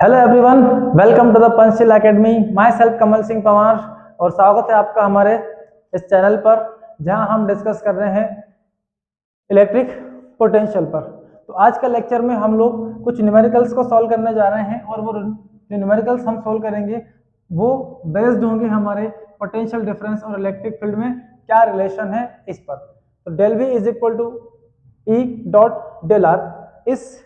Hello everyone, welcome to the Panchsheel academy. Myself Kamal Singh Panwar और स्वागत है आपका हमारे इस चैनल पर, जहां हम डिस्कस कर रहे हैं इलेक्ट्रिक पोटेंशियल पर। तो आज का लेक्चर में हम लोग कुछ न्यूमेरिकल्स को सॉल्व करने जा रहे हैं और वो जो न्यूमेरिकल्स हम सॉल्व करेंगे वो बेस्ड होंगे हमारे पोटेंशियल डिफरेंस और इलेक्ट्रिक फील्ड में क्या रिलेशन है इस पर। तो del V is equal to E dot del R, इस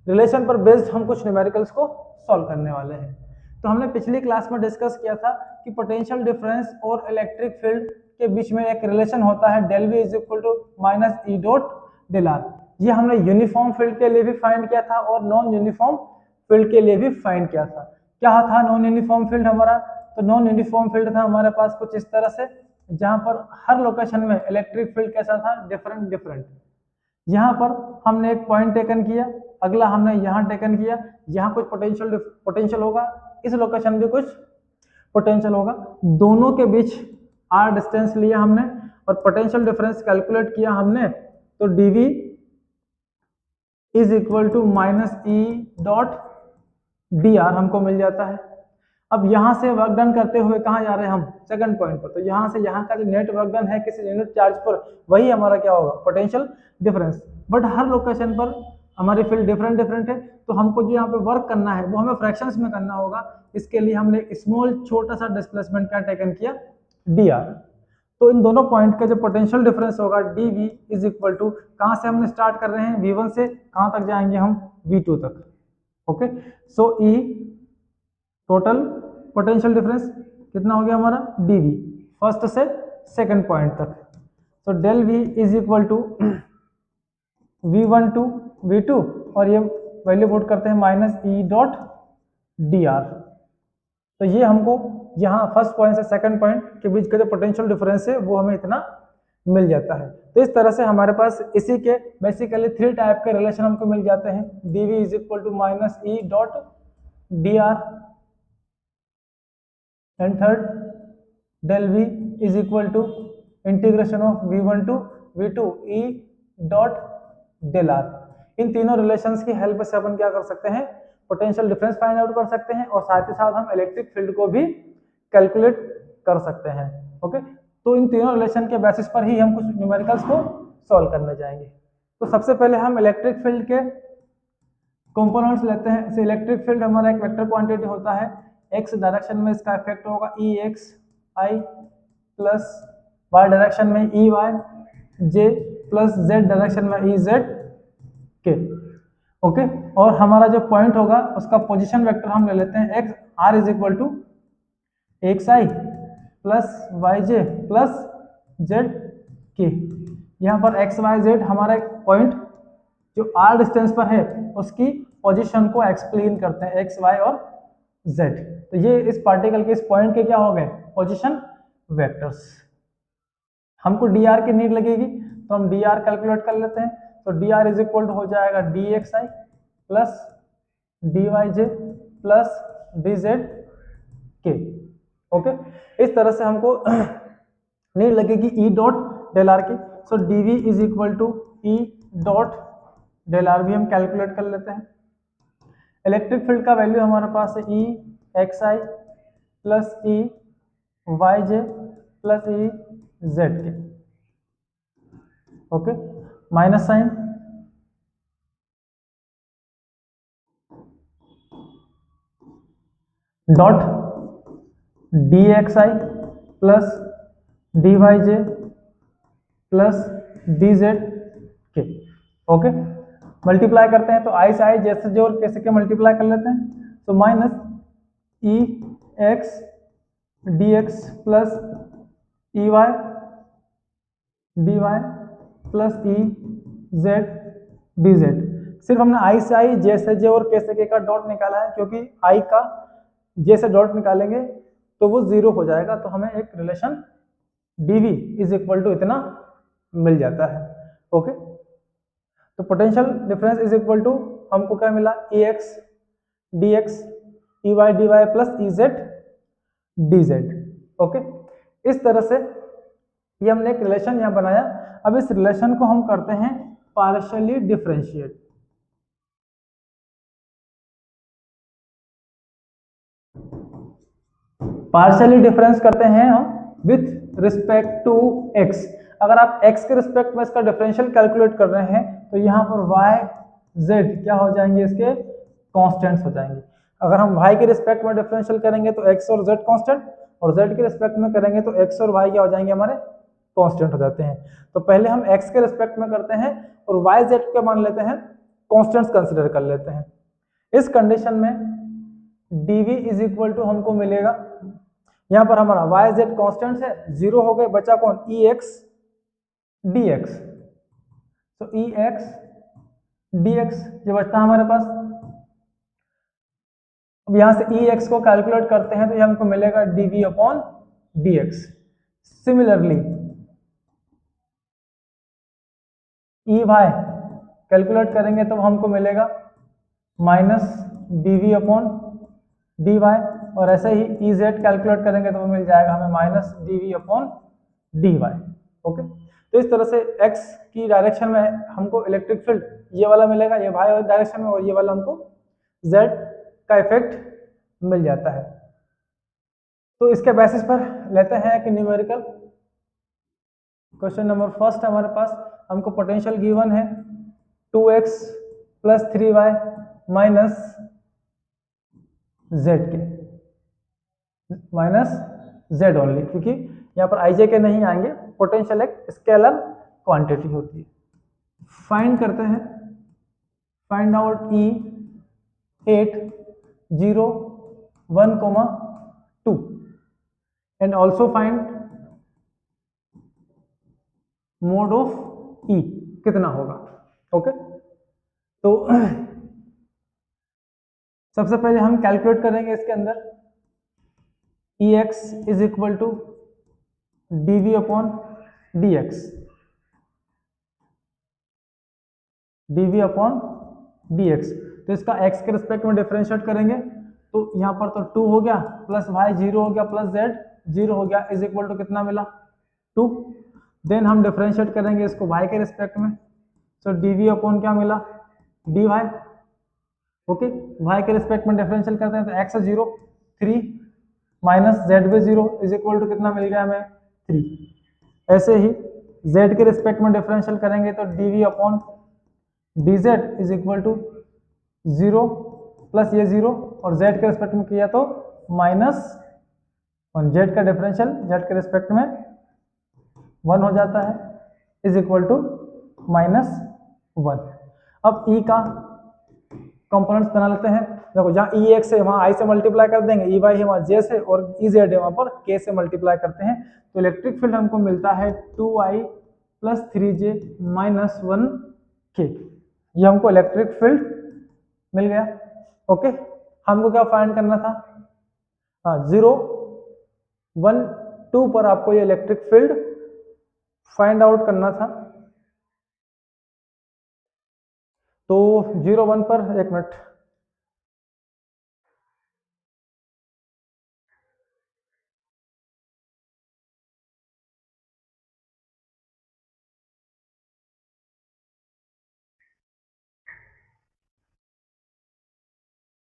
रिलेशन पर बेस्ड हम कुछ न्यूमेरिकल्स को सॉल्व करने वाले हैं। तो हमने पिछली क्लास में डिस्कस किया था कि पोटेंशियल डिफरेंस और इलेक्ट्रिक फील्ड के बीच में एक रिलेशन होता है del V is equal to minus E dot del R. ये हमने यूनिफॉर्म फील्ड के लिए भी फाइंड किया था और नॉन यूनिफॉर्म फील्ड के लिए भी फाइंड किया था। क्या था नॉन यूनिफॉर्म फील्ड हमारा? तो नॉन यूनिफॉर्म फील्ड था हमारे पास कुछ इस तरह से, जहां पर हर लोकेशन में इलेक्ट्रिक फील्ड कैसा था, डिफरेंट डिफरेंट। यहाँ पर हमने एक पॉइंट टेकन किया, अगला हमने यहाँ टेकन किया, यहाँ कुछ पोटेंशियल होगा, इस लोकेशन भी कुछ पोटेंशियल होगा, दोनों के बीच आर डिस्टेंस लिया हमने और पोटेंशियल डिफरेंस कैलकुलेट किया हमने। तो dv is equal to minus E dot D R हमको मिल जाता है। अब यहाँ से वर्क डन करते हुए कहाँ जा रहे हैं हम? सेकंड पॉइंट पर। तो यहाँ से यहाँ का जो नेट वर्क डन है किसी यूनिट चार्ज पर, वही हमारा क्या होगा? Potential difference. But her location पर हमारी फील्ड डिफरेंट डिफरेंट है, तो हमको जो यहाँ पे वर्क करना है वो हमें फ्रैक्शंस में करना होगा। इसके लिए हमने स्मॉल छोटा सा डिस्प्लेसमेंट क्या टेकन किया? D R. तो इन दोनों पॉइंट का जो पोटेंशियल डिफरेंस होगा D V is equal to, कहाँ से हमने स्टार्ट कर रहे हैं? V1 से कहाँ तक जाएंगे हम? V2 तक। Okay, so E total potential difference कितना हो गया हमारा? dv, फर्स्ट से सेकंड पॉइंट तक। तो del v is equal to v1 to v2 और ये वैल्यू पुट करते हैं minus E dot D R. तो ये हमको यहाँ फर्स्ट पॉइंट से सेकंड पॉइंट के बीच का जो पोटेंशियल डिफरेंस है वो हमें इतना मिल जाता है। तो इस तरह से हमारे पास इसी के बेसिकली थ्री टाइप के रिलेशन हमको मिल जाते हैं। dv is equal to minus E dot D R, and third del v is equal to integration of v1 to v2 e dot del r। इन तीनों रिलेशंस की हेल्प से अपन क्या कर सकते हैं? पोटेंशियल डिफरेंस फाइंड आउट कर सकते हैं और साथ ही साथ हम इलेक्ट्रिक फील्ड को भी कैलकुलेट कर सकते हैं। ओके, तो इन तीनों रिलेशन के बेसिस पर ही हम कुछ न्यूमेरिकल्स को सॉल्व करने जाएंगे। तो सबसे पहले हम इलेक्ट्रिक फील्ड के कंपोनेंट्स लेते हैं। इलेक्ट्रिक फील्ड हमारा एक वेक्टर क्वांटिटी होता है, एक्स डायरेक्शन में इसका इफेक्ट होगा ई X I plus Y direction में ई Y J plus Z direction में ई जेड के। ओके, और हमारा जो पॉइंट होगा उसका पोजीशन वेक्टर हम ले लेते हैं X R is equal to X I plus Y J plus Z के। यहाँ पर एक्स वाई जेड हमारा एक पॉइंट जो आर डिस्टेंस पर है उसकी पोजीशन को एक्सप्लेन करते हैं, एक्स वाई और जेड। तो ये इस पार्टिकल के इस पॉइंट के क्या हो गए? Position vectors. हमको डी आर की नीड लगेगी तो हम डी आर कैलकुलेट कर लेते हैं। तो D R is equal to हो जाएगा D X I plus D Y J plus D Z के। ओके, इस तरह से हमको नीड लगेगी ई डॉट डेल आर की। So D V is equal to E dot del R भी हम कैलकुलेट कर लेते हैं। इलेक्ट्रिक फील्ड का वैल्यू हमारे पास है E X I plus E Y J plus E Z के। Okay, minus sign, dot D X I plus D Y J plus D Z के। ओके, मल्टीप्लाई करते हैं तो आई से आई जैसे जो और कैसे के मल्टीप्लाई कर लेते हैं। तो minus E X D X plus E Y D Y plus E Z D Z. सिर्फ हमने आई से आई जे से जे और के से के का डॉट निकाला है, क्योंकि आई का जे से डॉट निकालेंगे तो वो जीरो हो जाएगा। तो हमें एक relation dv is equal to इतना मिल जाता है। ओके, तो potential difference is equal to हमको क्या मिला? A X D X E Y D Y plus E Z D Z. Okay, इस तरह से ये हमने एक रिलेशन यहाँ बनाया। अब इस रिलेशन को हम करते हैं पार्शियली डिफरेंशिएट। पार्शियली डिफरेंस करते हैं हम विथ रिस्पेक्ट टू एक्स। अगर आप x के रिस्पेक्ट में इसका डिफरेंशियल कैलकुलेट कर रहे हैं तो यहाँ पर y z क्या हो जाएंगे, इसके कांस्टेंट्स हो जाएंगे। अगर हम y के रिस्पेक्ट में डिफरेंशियल करेंगे तो x और z कांस्टेंट, और z के रिस्पेक्ट में करेंगे तो x और y क्या हो जाएंगे, हमारे कांस्टेंट हो जाते हैं। तो पहले हम x के रिस्पेक्ट में करते हैं और y z के मान लेते हैं, कांस्टेंट्स कंसीडर कर लेते हैं। इस कंडीशन में dv इज इक्वल टू हमको मिलेगा, यहाँ पर हमारा y z कांस्टेंट है, जीरो हो गए, बचा कौन, ex dx। तो ex dx ये बचता है हमारे पास। अब यहां से ex को कैलकुलेट करते हैं तो ये हमको मिलेगा dv upon dx। Similarly ey calculate करेंगे तो हमको मिलेगा माइनस dv अपॉन dy, और ऐसे ही ez कैलकुलेट करेंगे तो वो मिल जाएगा हमें minus dv upon dy। Okay, तो इस तरह से x की डायरेक्शन में हमको इलेक्ट्रिक फील्ड ये वाला मिलेगा, ये y डायरेक्शन में, और ये वाला हमको z का इफेक्ट मिल जाता है। तो इसके बेसिस पर लेते हैं कि न्यूमेरिकल क्वेश्चन नंबर फर्स्ट हमारे पास, हमको पोटेंशियल गिवन है 2x plus 3y minus z के, माइनस z ओनली, क्योंकि यहाँ पर आई जे के नहीं आएंगे, पोटेंशियल एक स्केलर क्वांटिटी होती है। फाइंड करते हैं, find out E 8 0 1 2 and also find mode of E कितना होगा। ओके, तो सबसे पहले हम कैलकुलेट करेंगे इसके अंदर Ex is equal to dv upon dx, dv upon dx। तो इसका x के रिस्पेक्ट में डिफरेंशिएट करेंगे तो यहाँ पर तो 2 हो गया, प्लस y 0 हो गया, प्लस z 0 हो गया, इज इक्वल टू कितना मिला, 2। देन हम डिफरेंशिएट करेंगे इसको y के रिस्पेक्ट में, सो dv अपॉन क्या मिला, dy। ओके, y के रिस्पेक्ट में डिफरेंशियल करते हैं तो x 0 3 माइनस z भी 0 इज इक्वल टू कितना मिल गया हमें, 3। ऐसे ही z के रिस्पेक्ट में डिफरेंशियल करेंगे तो dv upon dz is equal to 0 plus ये 0, और z के रिस्पेक्ट में किया तो माइनस 1, z का डिफरेंशियल z के रिस्पेक्ट में 1 हो जाता है, इज इक्वल टू माइनस 1। अब E का कंपोनेंट्स बना लेते हैं। देखो जहाँ Ex है वहाँ I से मल्टीप्लाई कर देंगे, Ey है वहाँ J से, और Ez है वहाँ पर K से मल्टीप्लाई करते हैं, तो इलेक्ट्रिक फील्ड हमको मिलता है 2I plus 3J minus 1K। ये हमको इलेक्ट्रिक फील्ड मिल गया। ओके, हमको क्या फाइंड करना था, हाँ 0 1 2 पर आपको ये इलेक्ट्रिक फील्ड फाइंड आउट करना था। तो 0 1 पर, एक मिनट,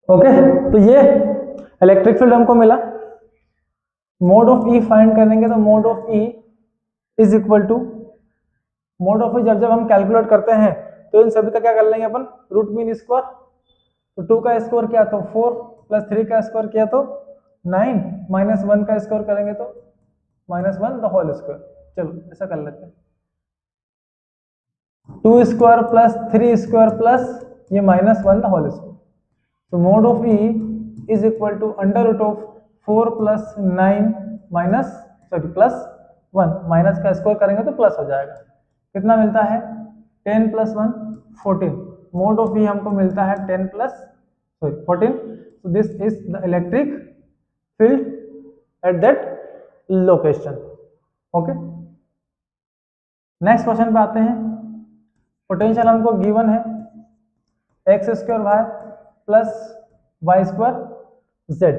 ओके, तो ये इलेक्ट्रिक फील्ड हमको मिला। मोड ऑफ E फाइंड करेंगे तो mod of E is equal to, mod of E जब जब हम कैलकुलेट करते हैं तो इन सभी का क्या कर लेंगे अपन, रूट मीन स्क्वायर। तो 2 का स्क्वायर किया तो 4, प्लस 3 का स्क्वायर किया तो 9, माइनस 1 का स्क्वायर करेंगे तो माइनस 1 द होल स्क्वायर। चलो ऐसा कर लेते हैं, 2 स्क्वायर प्लस 3 स्क्वायर प्लस ये माइनस 1 द होल स्क्वायर। तो mod of E is equal to under root of 4 plus 9 minus, sorry plus 1, minus का स्क्वायर करेंगे तो प्लस हो जाएगा, कितना मिलता है 10 प्लस 1 14। मोड ऑफ E हमको मिलता है 10 plus 14। So this is the electric field at that location. Okay, next question पे आते हैं। पोटेंशियल हमको गिवन है X square Y plus Y square Z.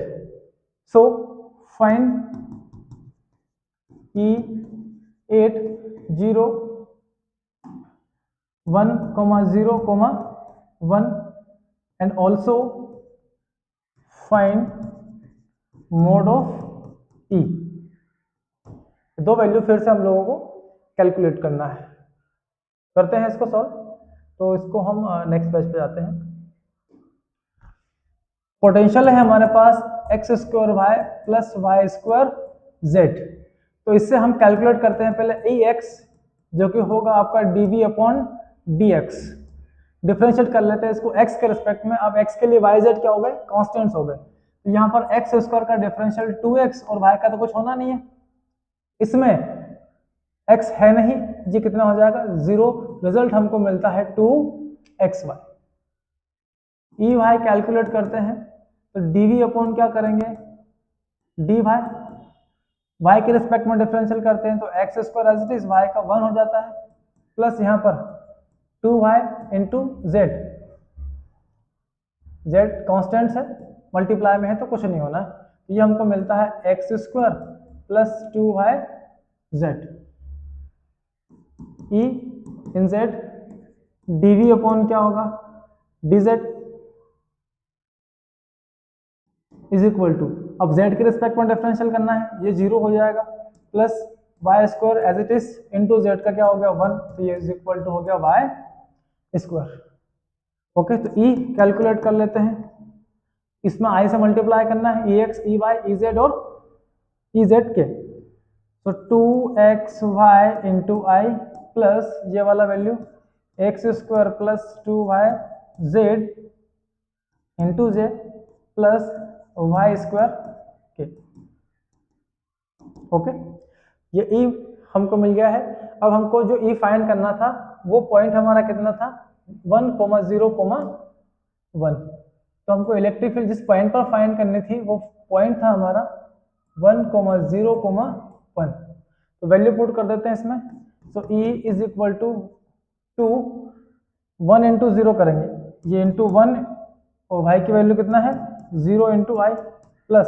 So find E 8 0 1 0 1 and also find mod of E. दो value फिर से हम लोगों को कैलकुलेट करना है। करते हैं इसको सॉल्व। तो इसको हम नेक्स्ट पेज पे जाते हैं। पोटेंशियल है हमारे पास X square Y plus Y square Z. तो इससे हम कैलकुलेट करते हैं पहले ई एक्स, जो कि होगा आपका D V upon D X. Differentiate कर लेते हैं इसको x के रिस्पेक्ट में। अब x के लिए y z क्या हो गए, कांस्टेंट्स हो गए। तो यहाँ पर एक्स स्क्वायर का डिफरेंशियल 2x और y का तो कुछ होना नहीं है, इसमें x है नहीं, ये कितना हो जाएगा 0। रिजल्ट हमको मिलता है 2xy। ई वाई कैलकुलेट करते हैं तो dv अपॉन क्या करेंगे dy, y के रिस्पेक्ट में डिफरेंशियल करते हैं तो X square as it is y का 1 हो जाता है, प्लस यहाँ पर 2y into Z. Z constants है, मल्टीप्लाई में है तो कुछ नहीं होना है। तो ये हमको मिलता है X square plus 2y Z. E in Z D V upon क्या होगा D Z is equal to, अब जेड के रिस्पेक्ट में डिफरेंशियल करना है, ये 0 हो जाएगा, plus Y square as it is into Z का क्या हो गया 1, तो ये इज इक्वल टू हो गया वाई स्क्वायर। ओके, तो ई कैलकुलेट कर लेते हैं। इसमें आई से मल्टीप्लाई करना है, E X E Y E Z और ई जेड के। तो 2xy इंटू आई प्लस ये वाला value X square plus 2yz into J plus Y square K. Okay, ये ई हमको मिल गया है। अब हमको जो ई फाइंड करना था वो पॉइंट हमारा कितना था 1,0,1। तो हमको इलेक्ट्रिक फील्ड जिस पॉइंट पर फाइंड करनी थी वो पॉइंट था हमारा 1,0,1। तो वैल्यू पुट कर देते हैं इसमें। तो E is equal to 1 into 0 करेंगे, ये इंटू 1 और भाई की वैल्यू कितना है 0 इंटू आई, प्लस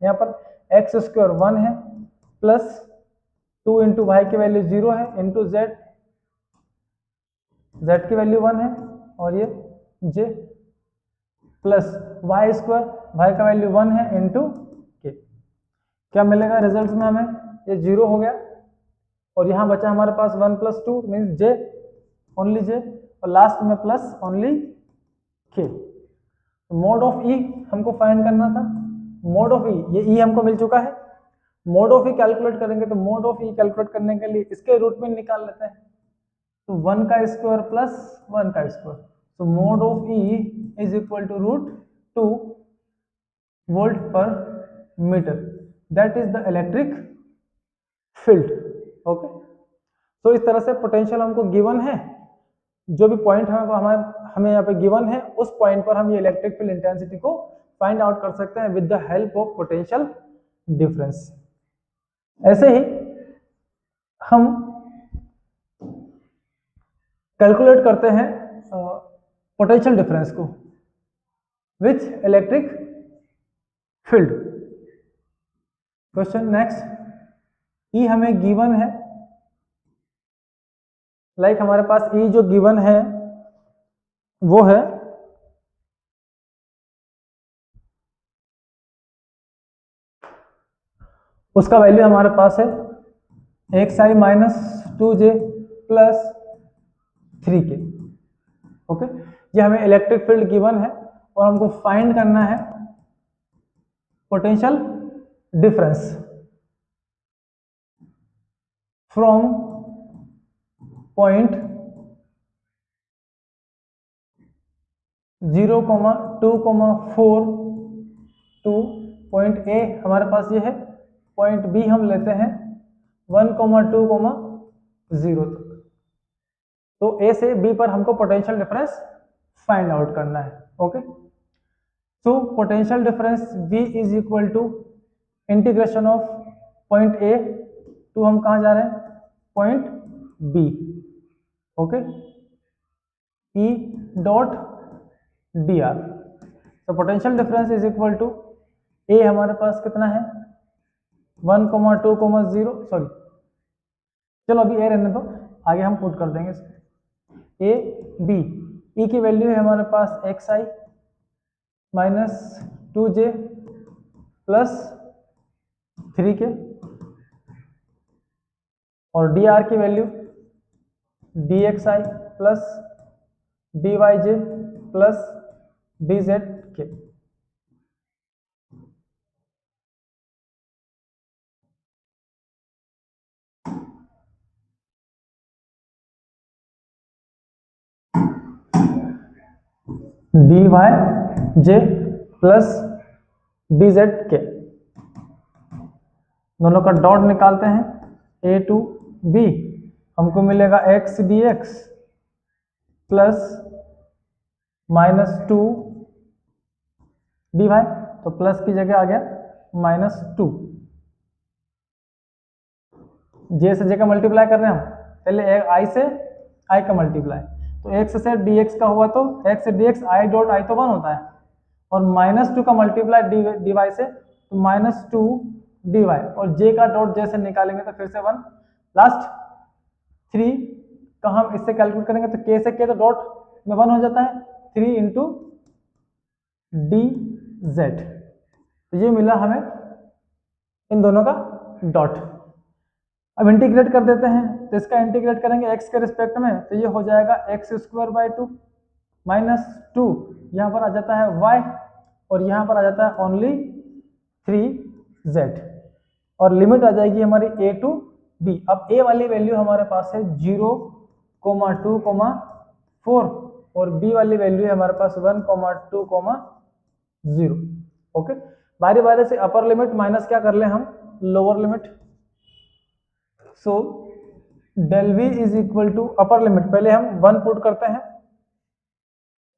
यहाँ पर एक्स स्क्वायर 1 है, प्लस 2 इंटू वाई की वैल्यू 0 है, इंटू जेड, जेड की वैल्यू 1 है, और ये जे, प्लस वाई स्क्वायर, वाई का वैल्यू 1 है, इंटू के। क्या मिलेगा रिजल्ट में हमें, ये 0 हो गया और यहाँ बचा हमारे पास 1 प्लस 2 मीन्स जे, ओनली जे, और लास्ट में प्लस ओनली के। मोड ऑफ ई हमको फाइंड करना था। मोड ऑफ ई, ये ई हमको मिल चुका है। मोड ऑफ ई कैलकुलेट करेंगे तो मोड ऑफ ई कैलकुलेट करने के लिए इसके रूट में निकाल लेते हैं। तो 1 का स्क्वायर प्लस 1 का स्क्वायर, तो mod of E is equal to √2 volt per metre, that is the electric field. Okay, तो इस तरह से पोटेंशियल हमको गिवन है, जो भी पॉइंट हमें यहाँ पे गिवन है उस पॉइंट पर हम ये इलेक्ट्रिक फील्ड इंटेंसिटी को फाइंड आउट कर सकते हैं with the help of potential difference. ऐसे ही हम कैलकुलेट करते हैं पोटेंशियल डिफरेंस को with electric field. Question next, E हमें गिवन है, लाइक हमारे पास ई जो गिवन है वो है उसका वैल्यू हमारे पास है xi minus 2j plus 3k। Okay, ये हमें इलेक्ट्रिक फील्ड गिवन है और हमको फाइंड करना है potential difference from point 0,2,4 two point A, हमारे पास ये है, पॉइंट बी हम लेते हैं 1,2,0 तक। तो ए से बी पर हमको पोटेंशियल डिफरेंस फाइंड आउट करना है। ओके, तो potential difference V is equal to integration of point A to हम कहाँ जा रहे हैं point B. Okay, E dot D R. तो potential difference is equal to A हमारे पास कितना है 1,2,0, सॉरी चलो अभी ए रहने दो, आगे हम पुट कर देंगे इसको। ए बी, ई की वैल्यू है हमारे पास xi minus 2j plus 3k और dr की value dxi plus dyj plus dzk। dyj plus dzk, दोनों का डॉट निकालते हैं, a टू b, हमको मिलेगा x dx प्लस -2 dy, तो प्लस की जगह आ गया -2। j से j का मल्टीप्लाई कर रहे हैं हम, पहले i से i का मल्टीप्लाई, तो x से dx का हुआ तो x से dx i डॉट i तो 1 होता है, और -2 का मल्टीप्लाई dy से तो -2 dy, और j का डॉट j से निकालेंगे तो फिर से 1, लास्ट 3 का हम इससे कैलकुलेट करेंगे तो k से k तो डॉट में 1 हो जाता है, 3 इंटू dz, तो ये मिला हमें इन दोनों का डॉट। अब इंटीग्रेट कर देते हैं, तो इसका इंटीग्रेट करेंगे x के रिस्पेक्ट में, तो ये हो जाएगा x² / 2 -2, यहाँ पर आ जाता है y, और यहाँ पर आ जाता है ओनली 3z, और लिमिट आ जाएगी हमारी a टू b। अब a वाली वैल्यू हमारे पास है 0, 2, 4, और b वाली वैल्यू है हमारे पास 1, 2, 0। ओके, बारी बारी से अपर लिमिट माइनस क्या कर ले हम, lower limit. So del v is equal to upper limit, पहले हम 1 पुट करते हैं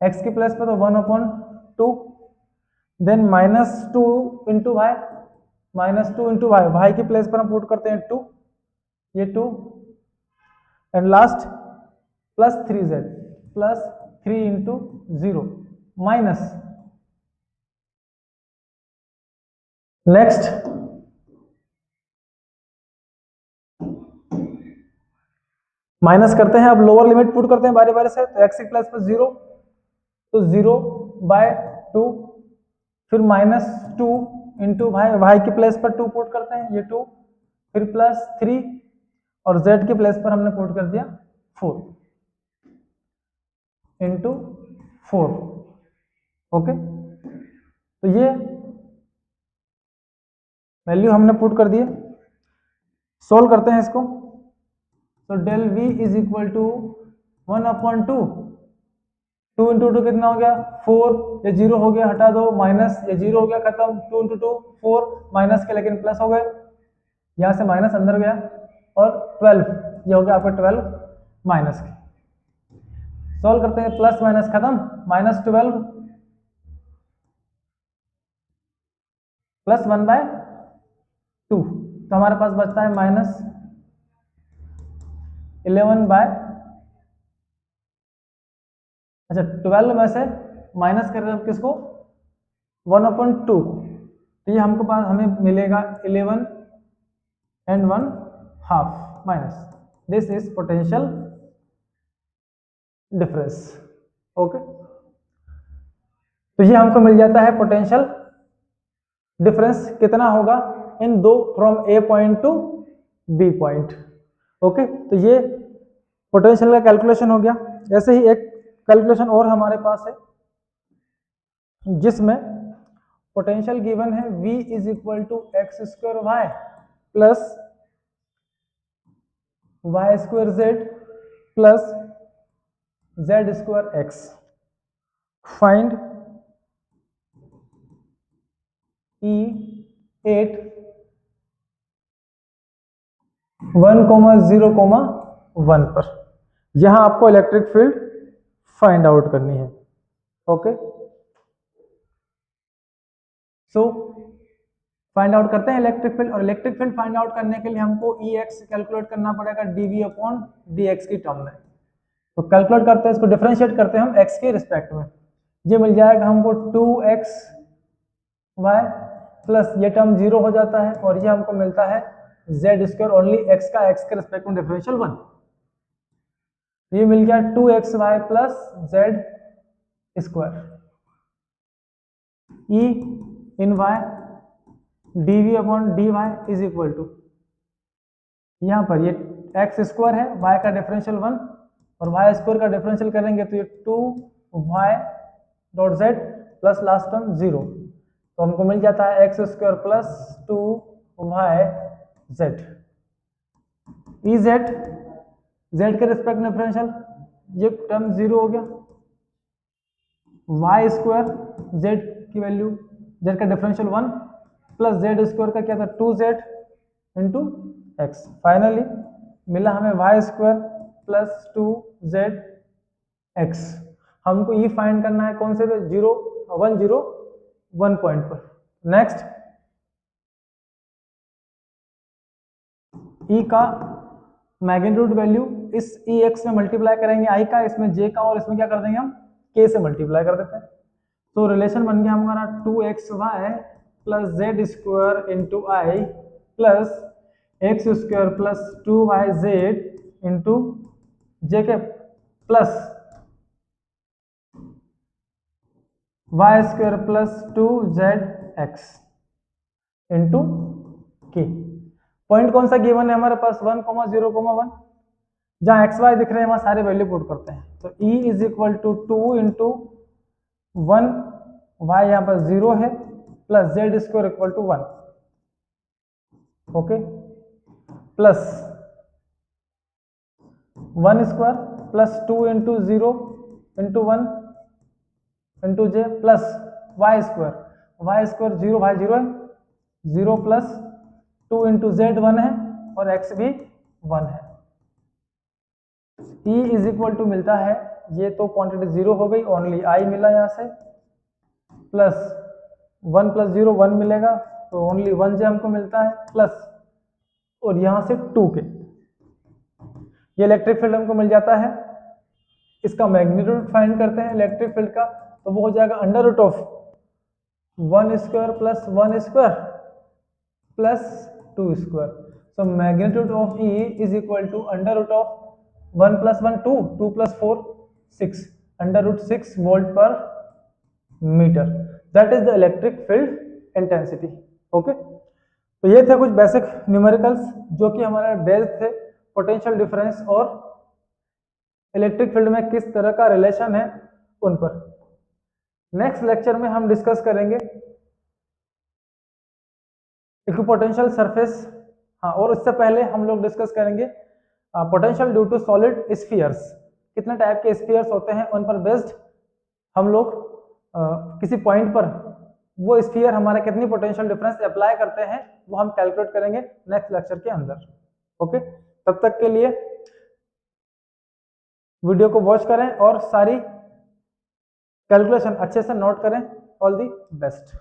x की प्लेस पे, तो 1/2, then -2 into y, -2 into Y, Y की प्लेस पर हम पुट करते हैं 2, ये 2, and last plus 3z plus 3 into 0 minus, next minus करते हैं, अब लोअर लिमिट पुट करते हैं बारी बारी से, तो x की प्लेस पर 0, तो 0/2, फिर -2 इंटू वाई की प्लेस पर 2 पुट करते हैं, ये 2, फिर प्लस 3, और z की प्लेस पर हमने पुट कर दिया 4 इंटू 4। ओके, तो ये वैल्यू हमने पुट कर दिए, सोल्व करते हैं इसको, तो del v is equal to 1/2, 2 into 2 कितना हो गया 4, ये 0 हो गया हटा दो, माइनस ये 0 हो गया खत्म, 2 इंटू 2 4, माइनस के लेकिन प्लस हो गए, यहाँ से माइनस अंदर गया, और 12, ये हो गया आपका 12 माइनस के। सॉल्व करते हैं, प्लस माइनस खत्म, -12 प्लस 1/2, तो हमारे पास बचता है -11 अच्छा 12 में से माइनस कर रहे हैं किसको, 1/2, तो ये हमको पास हमें मिलेगा 11 and 1/2 minus, this is potential difference. Okay, तो ये हमको मिल जाता है पोटेंशियल डिफरेंस कितना होगा इन दो, from A point to B point. Okay, तो ये पोटेंशियल का कैलकुलेशन हो गया। ऐसे ही एक कैलकुलेशन और हमारे पास है, जिसमें पोटेंशियल गिवन है v is equal to x² y plus y² z plus z² x। Find E8 1,0,1 पर, यहां आपको इलेक्ट्रिक फील्ड फाइंड आउट करनी है। ओके, सो फाइंड आउट करते हैं इलेक्ट्रिक फील्ड, और इलेक्ट्रिक फील्ड फाइंड आउट करने के लिए हमको Ex कैलकुलेट करना पड़ेगा dv/dx की टर्म में। तो कैलकुलेट करते हैं, इसको डिफरेंशिएट करते हैं हम x के रिस्पेक्ट में, ये मिल जाएगा हमको 2xy प्लस ये टर्म 0 हो जाता है, और ये हमको मिलता है z² ओनली x का x के रिस्पेक्ट में डिफरेंशियल 1, ये मिल गया 2xy plus z²। E in y dv upon dy is equal to, यहाँ पर ये एक्स स्क्वायर है, y का डिफरेंशियल 1 और y स्क्वायर का डिफरेंशियल करेंगे तो ये 2y dot z plus last term 0, तो हमको मिल जाता है X square plus 2y z। E Z, Z के रिस्पेक्ट में डिफरेंशियल, ये टर्म 0 हो गया, y स्क्वायर z की वैल्यू, z का डिफरेंशियल 1 प्लस z स्क्वायर का क्या था 2z इंटू एक्स। फाइनली मिला हमें y square plus 2z x. हमको ये फाइंड करना है कौन से पे, 0 1 0 1 पॉइंट पर। नेक्स्ट e का मैग्नीट्यूड वैल्यू इस ई एक्स में मल्टीप्लाई करेंगे i का, इसमें j का, और इसमें क्या कर देंगे हम k से मल्टीप्लाई कर देते हैं। तो रिलेशन बन गया हमारा 2xy plus Z square into I plus X square plus 2yz into J के plus Y square plus 2zx into K. Point कौन सा गिवन है हमारे पास 1, 0, 1, जहां एक्स वाई दिख रहे हैं वहां सारे वैल्यू पुट करते हैं। तो e is equal to 2 into 1, Y यहाँ पर 0 है, plus Z square equal to 1, okay, plus 1 square plus 2 into 0 into 1 into J plus Y square 0 भाई 0 है, 0 प्लस 2 इंटू जेड 1 है और एक्स भी 1 है। E इज इक्वल टू मिलता है, ये तो क्वांटिटी 0 हो गई, ओनली आई मिला यहाँ से, प्लस 1 प्लस 0 1 मिलेगा, तो ओनली 1 जे हमको मिलता है, प्लस और यहाँ से 2 के, ये इलेक्ट्रिक फील्ड हमको मिल जाता है। इसका मैग्नीट्यूड फाइंड करते हैं इलेक्ट्रिक फील्ड का, तो वो हो जाएगा under root of 1 square plus 1 square plus 2 square. So magnitude of E is equal to under root of 1 plus 1 2, 2 plus 4 6, under root 6 volt per metre. That is the electric field intensity. Okay, तो ये थे कुछ basic numericals जो कि हमारे based थे potential difference और electric field में किस तरह का रिलेशन है उन पर। नेक्स्ट लेक्चर में हम डिस्कस करेंगे इक्विपोटेंशियल सरफेस, हाँ, और उससे पहले हम लोग डिस्कस करेंगे potential due to solid spheres. कितने टाइप के स्फीयर्स होते हैं उन पर बेस्ड हम लोग किसी पॉइंट पर वो स्फीयर हमारा कितनी पोटेंशियल डिफरेंस अप्लाई करते हैं वो हम कैलकुलेट करेंगे नेक्स्ट लेक्चर के अंदर। ओके, तब तक के लिए वीडियो को वॉच करें और सारी कैलकुलेशन अच्छे से नोट करें। All the best.